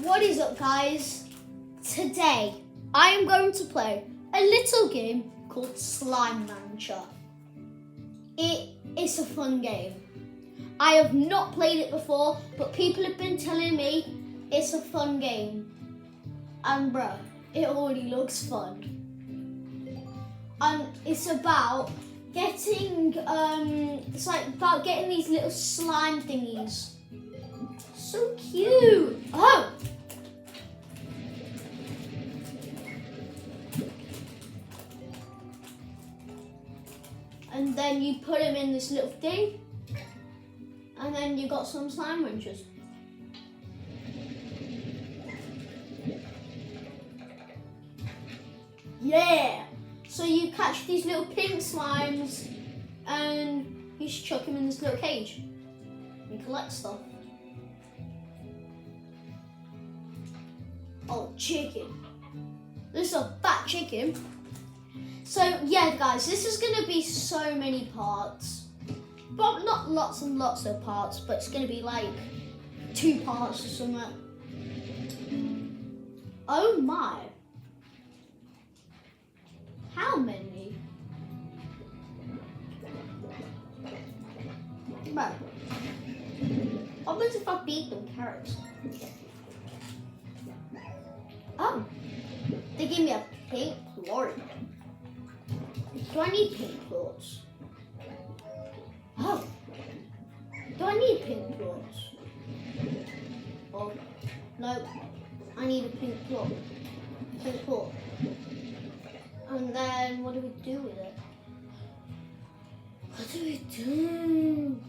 What is up, guys? Today I am going to play a little game called Slime Rancher. It is a fun game. I have not played it before, but people have been telling me it's a fun game. And bruh, it already looks fun. And it's about getting about getting these little slime thingies. So cute. Oh! And then you put them in this little thing, and then you got some slime wrenches. Yeah! So you catch these little pink slimes, and you just chuck them in this little cage. You collect stuff. Oh, chicken. This is a fat chicken. So yeah, guys, this is gonna be so many parts. But not lots and lots of parts, but it's gonna be like 2 parts or something. Oh my. How many? Bro. What happens if I beat them carrots? Oh, they gave me a pink plort. Do I need pink plorts? Oh, do I need pink plorts? Oh, no, I need a pink plort. Pink plort. And then what do we do with it? What do we do?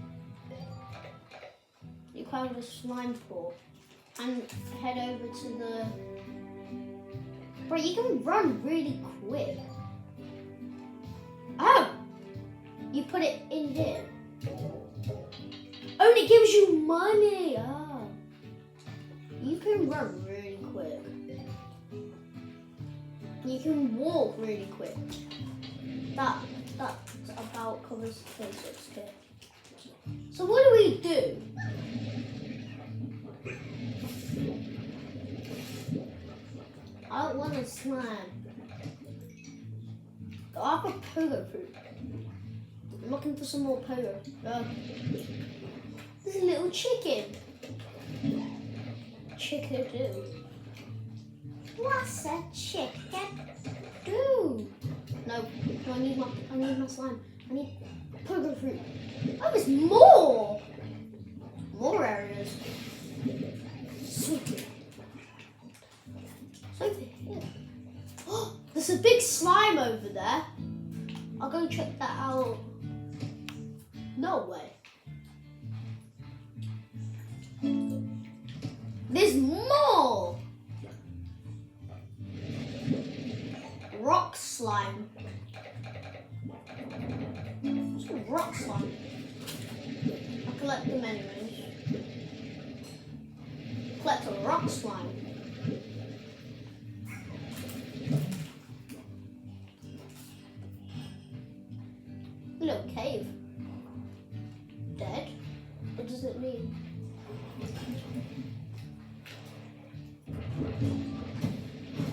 You grab a slime plort and head over to the... Bro, you can run really quick. Oh! You put it in here. Oh, and it gives you money. Oh. You can run really quick. You can walk really quick. That about covers the basics here. So what do we do? I want a slime. I have a pogo fruit. I'm looking for some more pogo. There's a little chicken. Chickadoo. What's a chickadoo? No, I need my slime. I need pogo fruit. Oh, there's more! More areas. So good. It's over here. Oh, there's a big slime over there. I'll go check that out. No way. There's more! Rock slime. What's a rock slime? I'll collect them anyways. Collect a rock slime. Little cave. Dead? What does it mean?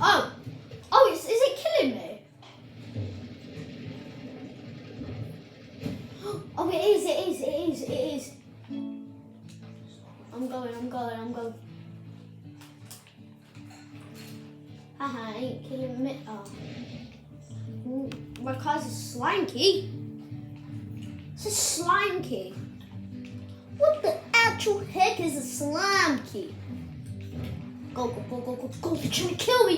Oh! Oh, is it killing me? Oh, it is. I'm going. Haha, ain't killing me. Oh. Requires a slime key. It's a slime key. What the actual heck is a slime key? Go. You're trying to kill me.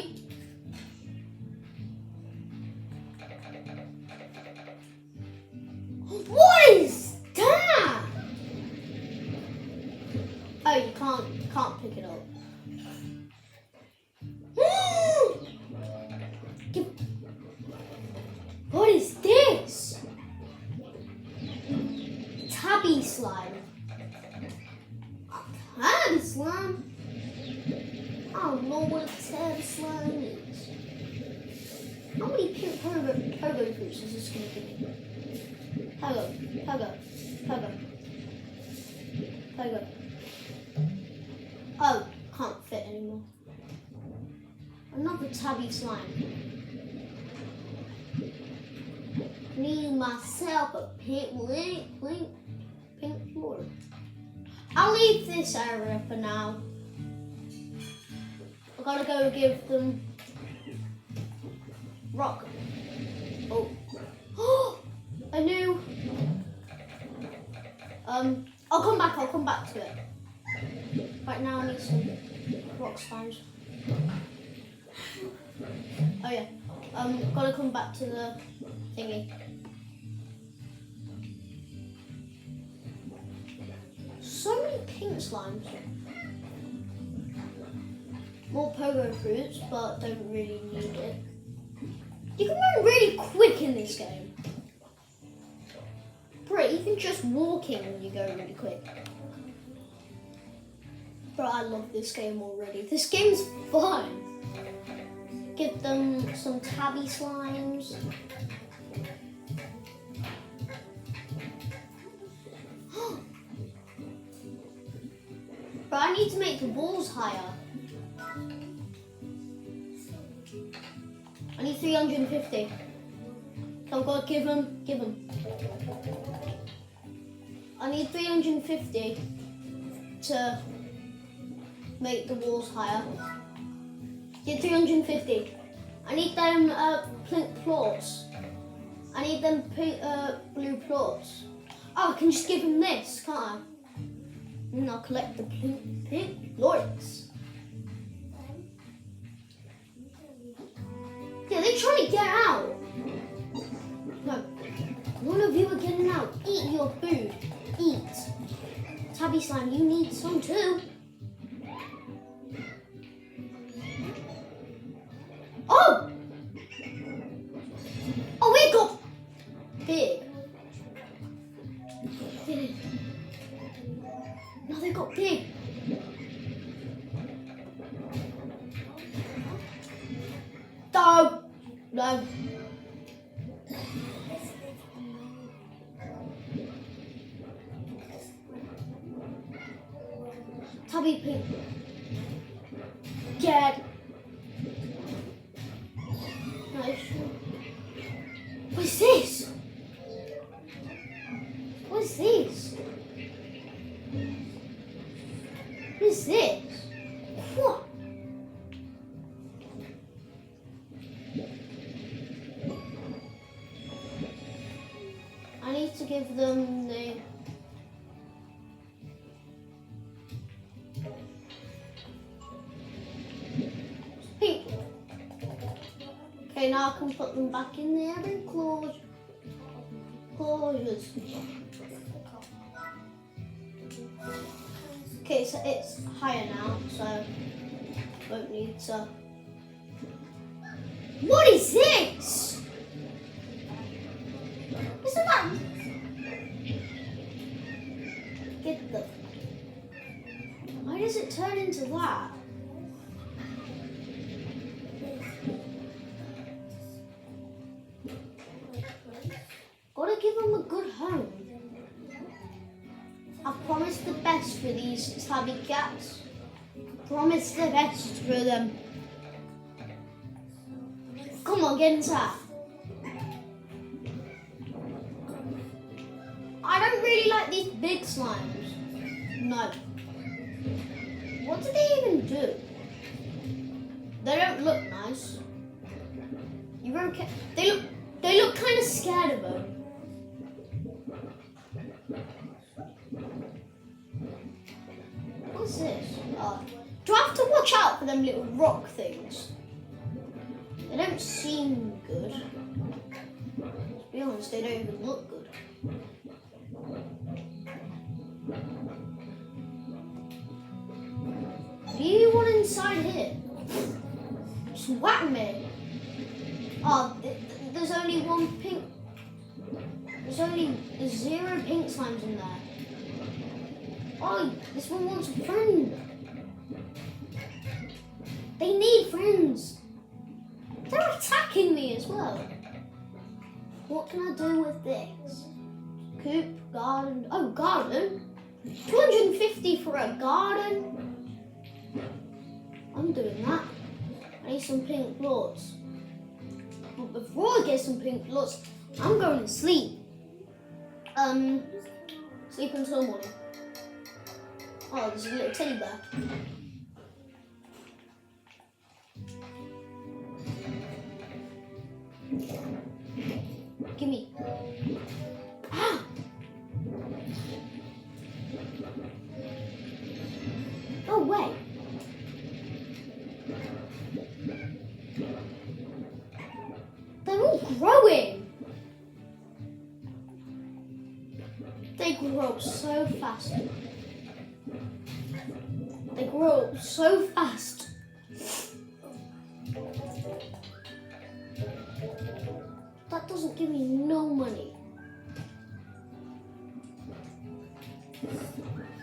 What is that? Oh, you can't pick it up. What is this? Tabby slime. Tabby slime? I don't know what a tabby slime is. How many pink pogo fruits is this going to give me? Pogo. Oh, can't fit anymore. Another tabby slime. Need myself a pink floor. I'll leave this area for now. I gotta go give them rock. Oh, a new. I'll come back to it. Right now I need some rock slimes. Oh yeah. Gotta come back to the thingy. So many pink slimes. More pogo fruits, but don't really need it. You can run really quick in this game. Bro, even just walking you go really quick. Bro, I love this game already. This game's fun. Give them some tabby slimes. But I need to make the walls higher. I need 350. So I've got to give them. I need 350 to make the walls higher. Get 350. I need them pink plots. I need them pink, blue plots. Oh, I can just give them this, can't I? And I'll collect the pink plots. Yeah, they're trying to get out. No, none of you are getting out. Eat your food. Eat. Tabby slime, you need some too. Oh! Oh, it got big. No, they got big. No. No. Tabby pink. Get. What's this? What's this? What's this? What? I need to give them the pink. Okay, now I can put them back in their enclosures. Okay, so it's higher now, so won't need to. What is this? Isn't that? Get the. Why does it turn into that? Gotta give them a good home. I promise the best for these tabby cats. Promise the best for them. Come on, get inside. I don't really like these big slimes. No. What do they even do? They don't look nice. You okay? They look kind of scared of them. What's this? Do I have to watch out for them little rock things? They don't seem good. To be honest, they don't even look good. Do you want inside here? Just whack me. Oh, there's only one pink. There's 0 pink slimes in there. Oh, this one wants a friend. They need friends. They're attacking me as well. What can I do with this? Coop, garden. Oh, garden. 250 for a garden. I'm doing that. I need some pink plorts. But before I get some pink plorts, I'm going to sleep. Sleep until morning. Oh, there's a little teddy bear. Give me. Ah! No way. They're all growing. They grow so fast. They grow so fast. That doesn't give me no money.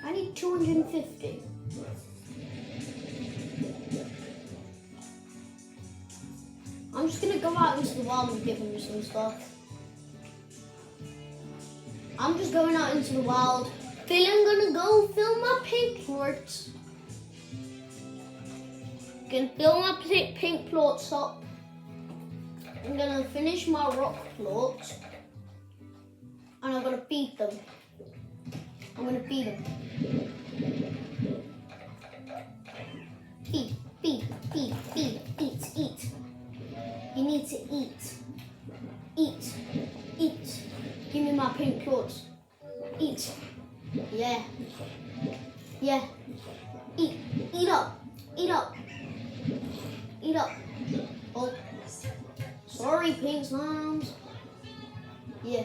I need 250. I'm just gonna go out into the wild and give him some stuff. I'm just going out into the wild. I'm gonna go fill my pink plorts. Gonna fill my pink plorts up. I'm gonna finish my rock plorts. And I'm gonna feed them. I'm gonna feed them. Feed, feed, feed, feed, eat. You need to eat. Eat, eat. Give me my pink plorts. Eat. Yeah. Yeah. Eat. Eat up. Eat up. Eat up. Oh. Sorry, pink slimes. Yeah.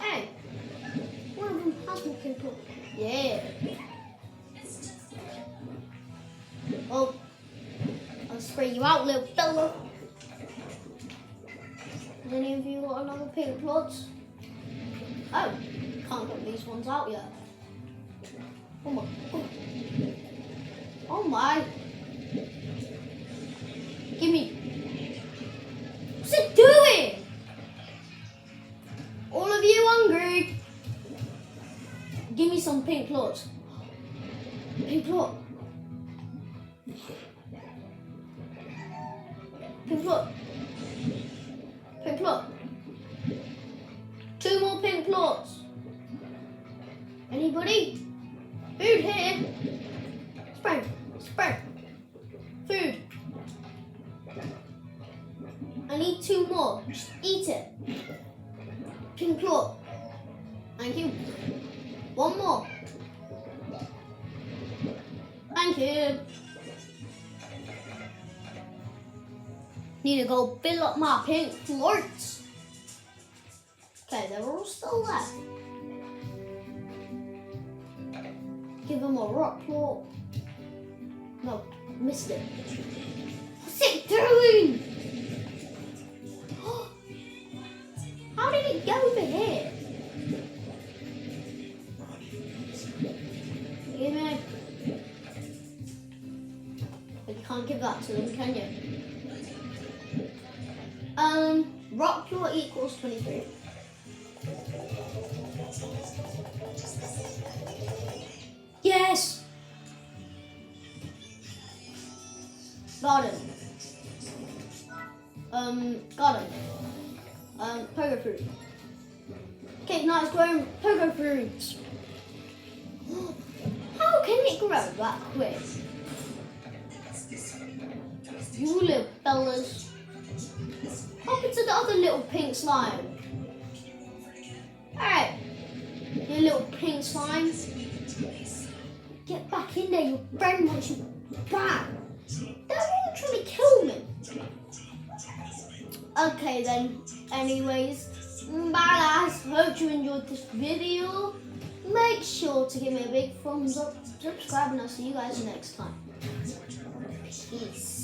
Hey. One of them has my pink plort. Yeah. Oh. I'll spray you out, little fella. Has any of you got another pink plorts? Oh. Can't get these ones out yet. Oh my. Oh my. Give me. What's it doing? All of you hungry? Give me some pink plorts. Pink plort. Pink plort. Pink plort. 2 more pink plorts. Anybody? Food here. Spray. Spray. Food. I need 2 more. Just eat it. Pink plort. Thank you. 1 more. Thank you. Need to go fill up my pink plorts. Okay, they're all still left. Give them a rock plort. No, missed it. What's it doing? How did it go over here? Give me. But you can't give that to them, can you? Rock plort equals 23. Yes! Garden. Garden. Pogo fruit. Okay, now it's growing pogo fruits. How can it grow that quick? You little fellas. What happened to the other little pink slime? Alright. You little pink slimes. Get back in there, your friend wants you back. They're all trying to kill me. Okay then, anyways, bye guys, hope you enjoyed this video. Make sure to give me a big thumbs up, subscribe, and I'll see you guys next time. Peace.